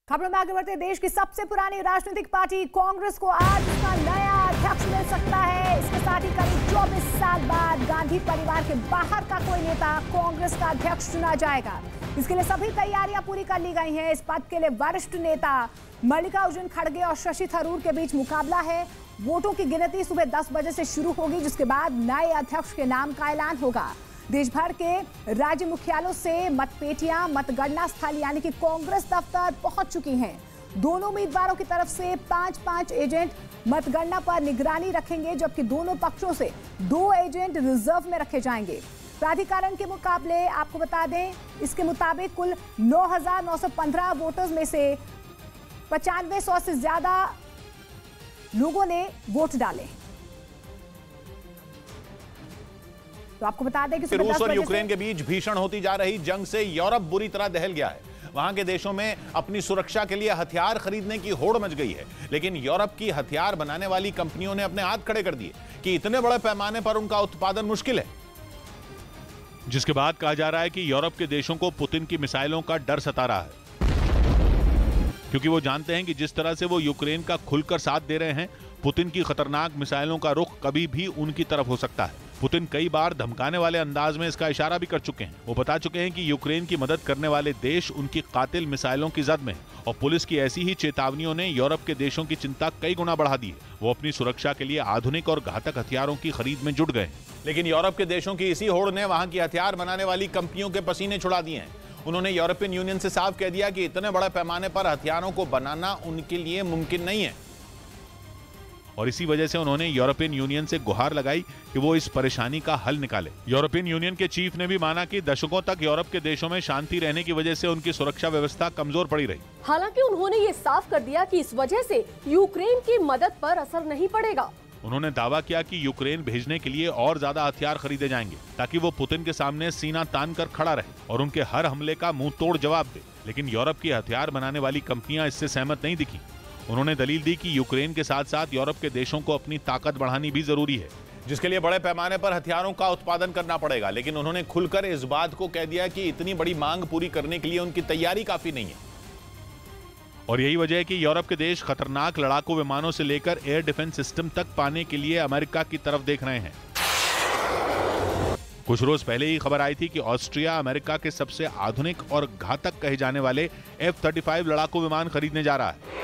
खबरों में आगे बढ़ते देश की सबसे पुरानी राजनीतिक पार्टी कांग्रेस को आज उसका नया अध्यक्ष मिल सकता है। इसके साथ ही करीब 24 साल बाद गांधी परिवार के बाहर का कोई नेता कांग्रेस का अध्यक्ष चुना जाएगा। इसके लिए सभी तैयारियां पूरी कर ली गई हैं। इस पद के लिए वरिष्ठ नेता मल्लिकार्जुन खड़गे और शशि थरूर के बीच मुकाबला है। वोटों की गिनती सुबह 10 बजे से शुरू होगी, जिसके बाद नए अध्यक्ष के नाम का ऐलान होगा। देश भर के राज्य मुख्यालयों से मतपेटियां मतगणना स्थल यानी कि कांग्रेस दफ्तर पहुंच चुकी हैं। दोनों उम्मीदवारों की तरफ से 5-5 एजेंट मतगणना पर निगरानी रखेंगे, जबकि दोनों पक्षों से 2 एजेंट रिजर्व में रखे जाएंगे। प्राधिकरण के मुकाबले आपको बता दें, इसके मुताबिक कुल 9,915 वोटर्स में से 9500 से ज्यादा लोगों ने वोट डाले। तो आपको बता दें कि रूस और यूक्रेन के बीच भीषण होती जा रही जंग से यूरोप बुरी तरह दहल गया है। वहां के देशों में अपनी सुरक्षा के लिए हथियार खरीदने की होड़ मच गई है, लेकिन यूरोप की हथियार बनाने वाली कंपनियों ने अपने हाथ खड़े कर दिए कि इतने बड़े पैमाने पर उनका उत्पादन मुश्किल है। जिसके बाद कहा जा रहा है कि यूरोप के देशों को पुतिन की मिसाइलों का डर सता रहा है, क्योंकि वो जानते हैं कि जिस तरह से वो यूक्रेन का खुलकर साथ दे रहे हैं, पुतिन की खतरनाक मिसाइलों का रुख कभी भी उनकी तरफ हो सकता है। पुतिन कई बार धमकाने वाले अंदाज में इसका इशारा भी कर चुके हैं। वो बता चुके हैं कि यूक्रेन की मदद करने वाले देश उनकी कातिल मिसाइलों की जद में है, और पुलिस की ऐसी ही चेतावनियों ने यूरोप के देशों की चिंता कई गुना बढ़ा दी है। वो अपनी सुरक्षा के लिए आधुनिक और घातक हथियारों की खरीद में जुट गए हैं। लेकिन यूरोप के देशों की इसी होड़ ने वहां की हथियार बनाने वाली कंपनियों के पसीने छुड़ा दिए हैं। उन्होंने यूरोपियन यूनियन से साफ कह दिया कि इतने बड़े पैमाने पर हथियारों को बनाना उनके लिए मुमकिन नहीं है, और इसी वजह से उन्होंने यूरोपियन यूनियन से गुहार लगाई कि वो इस परेशानी का हल निकाले। यूरोपियन यूनियन के चीफ ने भी माना कि दशकों तक यूरोप के देशों में शांति रहने की वजह से उनकी सुरक्षा व्यवस्था कमजोर पड़ी रही। हालांकि उन्होंने ये साफ कर दिया कि इस वजह से यूक्रेन की मदद पर असर नहीं पड़ेगा। उन्होंने दावा किया कि यूक्रेन भेजने के लिए और ज्यादा हथियार खरीदे जाएंगे, ताकि वो पुतिन के सामने सीना तान कर खड़ा रहे और उनके हर हमले का मुंह तोड़ जवाब दे। लेकिन यूरोप की हथियार बनाने वाली कंपनियां इससे सहमत नहीं दिखी। उन्होंने दलील दी कि यूक्रेन के साथ साथ यूरोप के देशों को अपनी ताकत बढ़ानी भी जरूरी है, जिसके लिए बड़े पैमाने पर हथियारों का उत्पादन करना पड़ेगा। लेकिन उन्होंने खुलकर इस बात को कह दिया कि इतनी बड़ी मांग पूरी करने के लिए उनकी तैयारी काफी नहीं है, और यही वजह है कि यूरोप के देश खतरनाक लड़ाकू विमानों से लेकर एयर डिफेंस सिस्टम तक पाने के लिए अमेरिका की तरफ देख रहे हैं। कुछ रोज पहले ही खबर आई थी कि ऑस्ट्रिया अमेरिका के सबसे आधुनिक और घातक कहे जाने वाले F-35 लड़ाकू विमान खरीदने जा रहा है।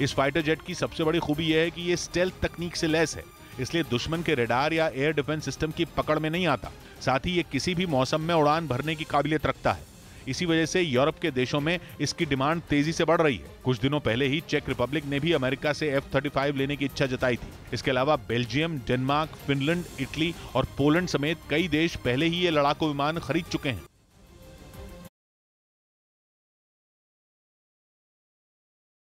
इस फाइटर जेट की सबसे बड़ी खूबी यह है कि ये स्टेल्थ तकनीक से लैस है, इसलिए दुश्मन के रडार या एयर डिफेंस सिस्टम की पकड़ में नहीं आता। साथ ही ये किसी भी मौसम में उड़ान भरने की काबिलियत रखता है। इसी वजह से यूरोप के देशों में इसकी डिमांड तेजी से बढ़ रही है। कुछ दिनों पहले ही चेक रिपब्लिक ने भी अमेरिका से F-35 लेने की इच्छा जताई थी। इसके अलावा बेल्जियम, डेनमार्क, फिनलैंड, इटली और पोलैंड समेत कई देश पहले ही ये लड़ाकू विमान खरीद चुके हैं।